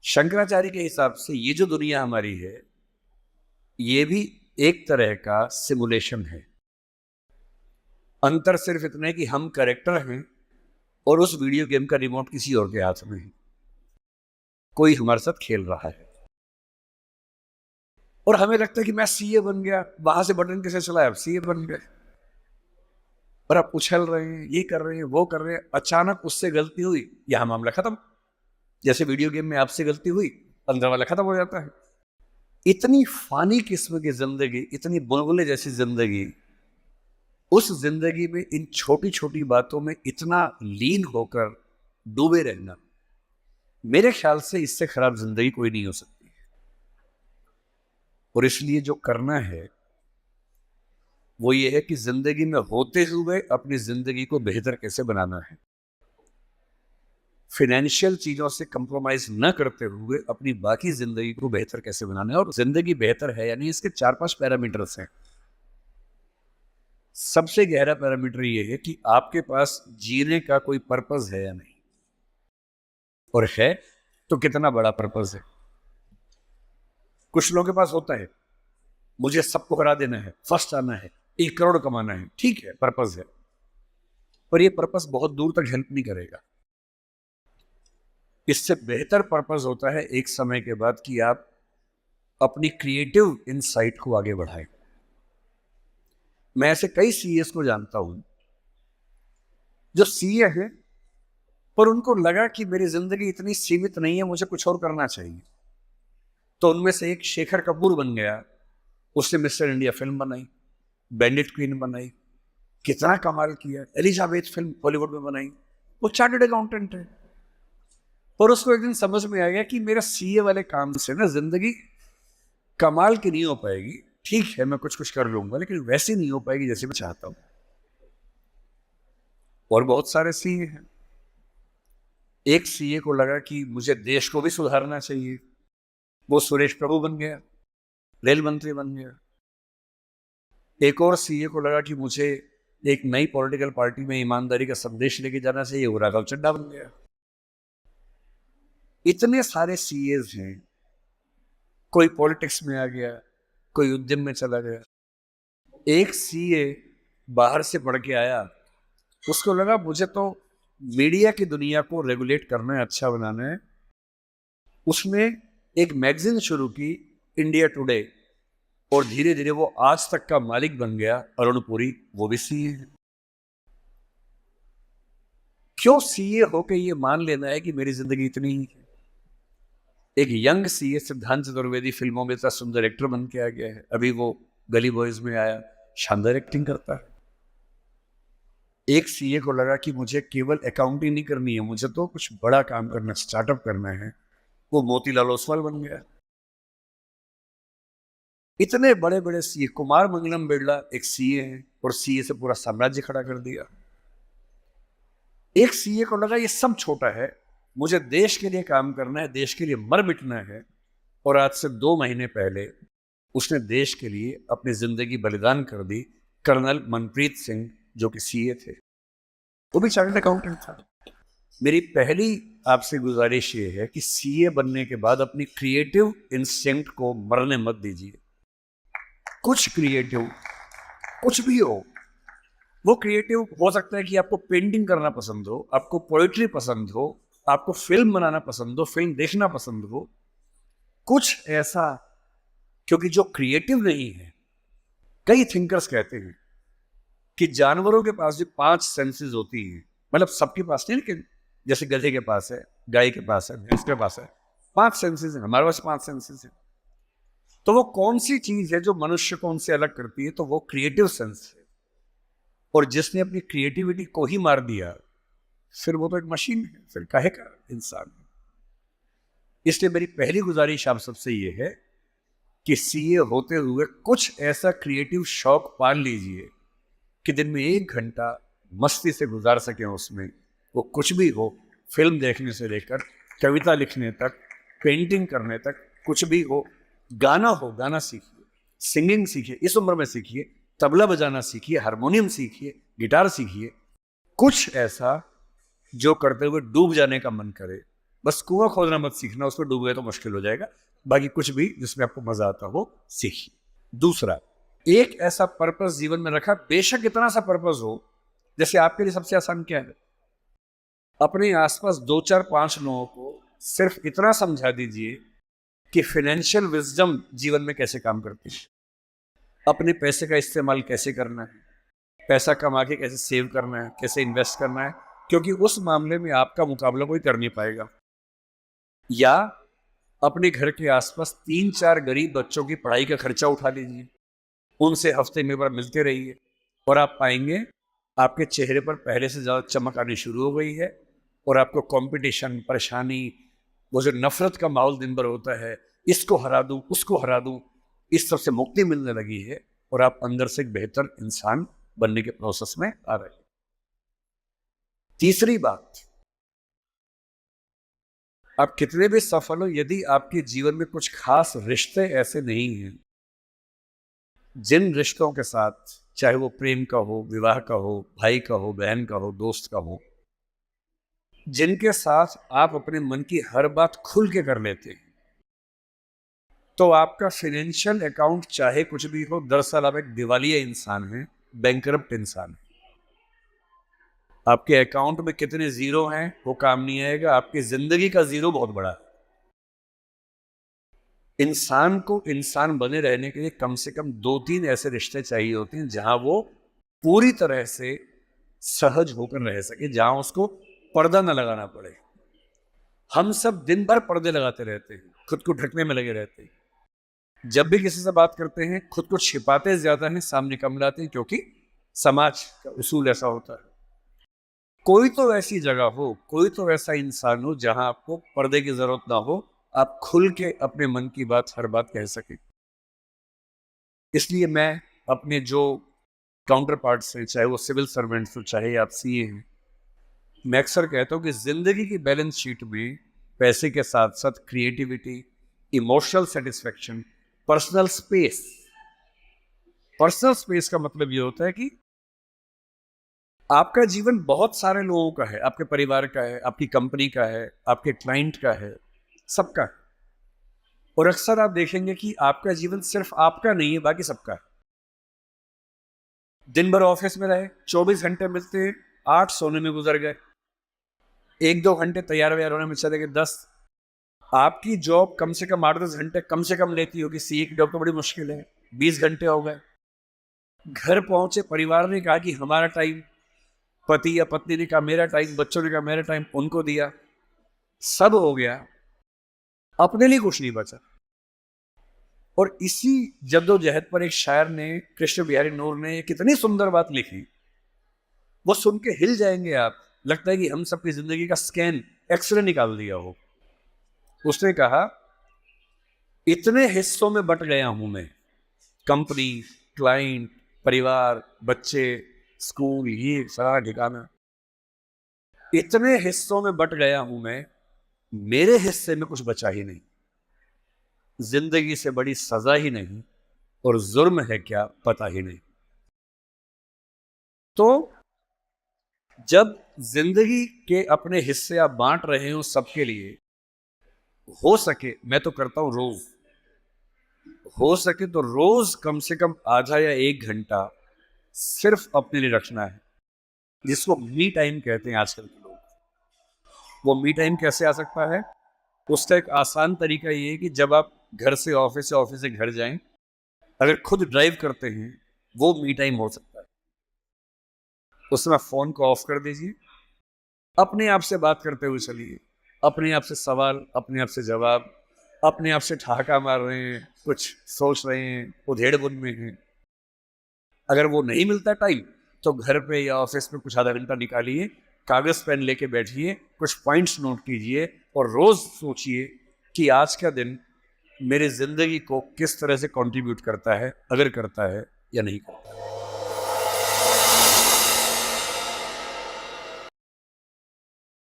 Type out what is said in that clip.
शंकराचार्य के हिसाब से ये जो दुनिया हमारी है, ये भी एक तरह का सिमुलेशन है। अंतर सिर्फ इतना है कि हम कैरेक्टर हैं और उस वीडियो गेम का रिमोट किसी और के हाथ में है। कोई हमारे साथ खेल रहा है और हमें लगता है कि मैं सीए बन गया, वहां से बटन कैसे चलाया, अब सीए बन गए और आप उछल रहे हैं, ये कर रहे हैं, वो कर रहे हैं। अचानक उससे गलती हुई, यहां मामला खत्म। जैसे वीडियो गेम में आपसे गलती हुई, अंदर वाला खत्म हो जाता है। इतनी फानी किस्म की जिंदगी, इतनी बुलबुले जैसी जिंदगी, उस जिंदगी में इन छोटी छोटी बातों में इतना लीन होकर डूबे रहना, मेरे ख्याल से इससे खराब जिंदगी कोई नहीं हो सकती। और इसलिए जो करना है वो ये है कि जिंदगी में होते हुए अपनी जिंदगी को बेहतर कैसे बनाना है। फाइनेंशियल चीजों से कंप्रोमाइज न करते हुए अपनी बाकी जिंदगी को बेहतर कैसे बनाना है। और जिंदगी बेहतर है यानी इसके 4-5 पैरामीटर्स हैं। सबसे गहरा पैरामीटर ये है कि आपके पास जीने का कोई पर्पस है या नहीं, और है तो कितना बड़ा पर्पस है। कुछ लोगों के पास होता है, मुझे सबको हरा देना है, फर्स्ट आना है, 1 करोड़ कमाना है, ठीक है, पर्पस है, पर ये पर्पस बहुत दूर तक हेल्प नहीं करेगा। इससे बेहतर पर्पस होता है एक समय के बाद कि आप अपनी क्रिएटिव इनसाइट को आगे बढ़ाएं। मैं ऐसे कई सीएस को जानता हूं जो सीए हैं, पर उनको लगा कि मेरी जिंदगी इतनी सीमित नहीं है, मुझे कुछ और करना चाहिए। तो उनमें से एक शेखर कपूर बन गया। उसने मिस्टर इंडिया फिल्म बनाई, बैंडिट क्वीन बनाई, कितना कमाल किया। एलिजाबेथ फिल्म बॉलीवुड में बनाई। वो चार्टर्ड अकाउंटेंट है, पर उसको एक दिन समझ में आ गया कि मेरा सीए वाले काम से ना जिंदगी कमाल की नहीं हो पाएगी। ठीक है, मैं कुछ कुछ कर लूंगा, लेकिन वैसी नहीं हो पाएगी जैसे मैं चाहता हूं। और बहुत सारे सीए हैं। एक सीए को लगा कि मुझे देश को भी सुधारना चाहिए, वो सुरेश प्रभु बन गया, रेल मंत्री बन गया। एक और सीए को लगा कि मुझे एक नई पॉलिटिकल पार्टी में ईमानदारी का संदेश लेके जाना चाहिए, वो राघव चड्ढा बन गया। इतने सारे सीएस हैं। कोई पॉलिटिक्स में आ गया, कोई उद्यम में चला गया। एक सीए बाहर से पढ़ के आया, उसको लगा मुझे तो मीडिया की दुनिया को रेगुलेट करना है, अच्छा बनाना है। उसने एक मैगजीन शुरू की, इंडिया टुडे, और धीरे धीरे वो आज तक का मालिक बन गया। अरुण पुरी, वो भी सीए है। क्यों सीए होके ये मान लेना है कि मेरी जिंदगी इतनी ही है। एक यंग सीए सिद्धांत चतुर्वेदी फिल्मों में इतना सुंदर एक्टर बन के आ गया है। अभी वो गली बॉयज में आया, शानदार एक्टिंग करता है। एक सीए को लगा कि मुझे केवल अकाउंटिंग नहीं करनी है, मुझे तो कुछ बड़ा काम करना, स्टार्टअप करना है, वो मोतीलाल ओसवाल बन गया। इतने बड़े बड़े सीए, कुमार मंगलम बिरला एक सीए है और सीए से पूरा साम्राज्य खड़ा कर दिया। एक सीए को लगा ये सब छोटा है, मुझे देश के लिए काम करना है, देश के लिए मर मिटना है। और आज से 2 महीने पहले उसने देश के लिए अपनी जिंदगी बलिदान कर दी। कर्नल मनप्रीत सिंह, जो कि सीए थे, वो भी चार्टर्ड अकाउंटेंट था। मेरी पहली आपसे गुजारिश ये है कि सीए बनने के बाद अपनी क्रिएटिव इंस्टिंक्ट को मरने मत दीजिए। कुछ क्रिएटिव, कुछ भी हो, वो क्रिएटिव हो सकता है कि आपको पेंटिंग करना पसंद हो, आपको पोएट्री पसंद हो, आपको फिल्म बनाना पसंद हो, फिल्म देखना पसंद हो, कुछ ऐसा। क्योंकि जो क्रिएटिव नहीं है, कई थिंकर्स कहते हैं कि जानवरों के पास जो 5 सेंसेस होती हैं, मतलब सबके पास नहीं, लेकिन जैसे गधे के पास है, गाय के पास है, भैंस के पास है, 5 सेंसेस हैं। हमारे पास 5 सेंसेस हैं। तो वो कौन सी चीज है जो मनुष्य को उनसे अलग करती है? तो वो क्रिएटिव सेंस है। और जिसने अपनी क्रिएटिविटी को ही मार दिया, फिर वो तो एक मशीन है, फिर काहे का इंसान है। इसलिए मेरी पहली गुजारिश आप सबसे ये है कि सीए होते हुए कुछ ऐसा क्रिएटिव शौक पाल लीजिए कि दिन में 1 घंटा मस्ती से गुजार सकें उसमें। वो कुछ भी हो, फिल्म देखने से लेकर कविता लिखने तक, पेंटिंग करने तक, कुछ भी हो। गाना हो, गाना सीखिए, सिंगिंग सीखिए, इस उम्र में सीखिए, तबला बजाना सीखिए, हारमोनियम सीखिए, गिटार सीखिए। कुछ ऐसा जो करते हुए डूब जाने का मन करे, बस कुआं खोदना मत सीखना, उसमें डूब गए तो मुश्किल हो जाएगा। बाकी कुछ भी जिसमें आपको मजा आता हो सीखिए। दूसरा, एक ऐसा पर्पस जीवन में रखा, बेशक इतना सा पर्पस हो, जैसे आपके लिए सबसे आसान क्या है, अपने आसपास 2 4 5 लोगों को सिर्फ इतना समझा दीजिए कि फाइनेंशियल विजडम जीवन में कैसे काम करती है, अपने पैसे का इस्तेमाल कैसे करना है, पैसा कमा के कैसे सेव करना है, कैसे इन्वेस्ट करना है, क्योंकि उस मामले में आपका मुकाबला कोई कर नहीं पाएगा। या अपने घर के आसपास 3 4 गरीब बच्चों की पढ़ाई का खर्चा उठा लीजिए, उनसे हफ्ते में बार मिलते रहिए, और आप पाएंगे आपके चेहरे पर पहले से ज़्यादा चमक आनी शुरू हो गई है, और आपको कंपटीशन, परेशानी, वो जो नफरत का माहौल दिन भर होता है, इसको हरा दूं, उसको हरा दूं, इस सब से मुक्ति मिलने लगी है, और आप अंदर से एक बेहतर इंसान बनने के प्रोसेस में आ रहे हैं। तीसरी बात, आप कितने भी सफल हो, यदि आपके जीवन में कुछ खास रिश्ते ऐसे नहीं हैं, जिन रिश्तों के साथ, चाहे वो प्रेम का हो, विवाह का हो, भाई का हो, बहन का हो, दोस्त का हो, जिनके साथ आप अपने मन की हर बात खुल के कर लेते हैं, तो आपका फाइनेंशियल अकाउंट चाहे कुछ भी हो, दरअसल आप एक दिवालिया इंसान हैं, बैंकरप्ट इंसान है। आपके अकाउंट में कितने जीरो हैं वो काम नहीं आएगा, आपकी जिंदगी का जीरो बहुत बड़ा है। इंसान को इंसान बने रहने के लिए कम से कम 2 3 ऐसे रिश्ते चाहिए होते हैं जहां वो पूरी तरह से सहज होकर रह सके, जहां उसको पर्दा न लगाना पड़े। हम सब दिन भर पर्दे लगाते रहते हैं, खुद को ढकने में लगे रहते हैं। जब भी किसी से बात करते हैं, खुद को छिपाते ज्यादा हैं, सामने कम लाते हैं, क्योंकि समाज का उसूल ऐसा होता है। कोई तो ऐसी जगह हो, कोई तो ऐसा इंसान हो जहां आपको पर्दे की जरूरत ना हो, आप खुल के अपने मन की बात, हर बात कह सके। इसलिए मैं अपने जो काउंटर पार्ट्स हैं, चाहे वो सिविल सर्वेंट्स हो, चाहे आप सीए हैं, मैं अक्सर कहता हूं कि जिंदगी की बैलेंस शीट में पैसे के साथ साथ creativity, emotional satisfaction, personal space. Personal space का मतलब ये होता है कि आपका जीवन बहुत सारे लोगों का है, आपके परिवार का है, आपकी कंपनी का है, आपके क्लाइंट का है, सबका है। और अक्सर आप देखेंगे कि आपका जीवन सिर्फ आपका नहीं है, बाकी सबका है। दिन भर ऑफिस में रहे, 24 घंटे मिलते हैं, 8 सोने में गुजर गए, 1 2 घंटे तैयार व्यार होने में चले गए 10। आपकी जॉब कम से कम 8 10 घंटे कम से कम लेती होगी, सीए की जॉब तो बड़ी मुश्किल है, 20 घंटे हो गए। घर पहुंचे, परिवार ने कहा कि हमारा टाइम, पति या पत्नी ने कहा मेरा टाइम, बच्चों ने कहा मेरा टाइम, उनको दिया, सब हो गया, अपने लिए कुछ नहीं बचा। और इसी जद्दोजहद पर एक शायर ने, कृष्ण बिहारी नूर ने, कितनी सुंदर बात लिखी, वो सुन के हिल जाएंगे आप। लगता है कि हम सबकी जिंदगी का स्कैन, एक्सरे निकाल दिया हो। उसने कहा, इतने हिस्सों में बट गया हूं मैं, कंपनी, क्लाइंट, परिवार, बच्चे, स्कूल, ये सारा ठिकाना, इतने हिस्सों में बट गया हूं मैं, मेरे हिस्से में कुछ बचा ही नहीं। जिंदगी से बड़ी सजा ही नहीं, और जुर्म है क्या पता ही नहीं। तो जब जिंदगी के अपने हिस्से आप बांट रहे हो सबके लिए, हो सके, मैं तो करता हूं रोज, हो सके तो रोज कम से कम आधा या 1 घंटा सिर्फ अपने लिए रखना है, जिसको मी टाइम कहते हैं आजकल के लोग। वो मी टाइम कैसे आ सकता है? उसका एक आसान तरीका ये है कि जब आप घर से ऑफिस या ऑफिस से घर जाएं, अगर खुद ड्राइव करते हैं, वो मी टाइम हो सकता है। उसमें फोन को ऑफ कर दीजिए, अपने आप से बात करते हुए चलिए, अपने आप से सवाल, अपने आप से जवाब, अपने आप से ठहाका मार रहे हैं, कुछ सोच रहे हैं, उधेड़ बुन में हैं। अगर वो नहीं मिलता टाइम, तो घर पे या ऑफिस में कुछ आधा घंटा निकालिए, कागज पेन लेके बैठिए, कुछ पॉइंट्स नोट कीजिए, और रोज सोचिए कि आज का दिन मेरी जिंदगी को किस तरह से कंट्रीब्यूट करता है, अगर करता है या नहीं करता है।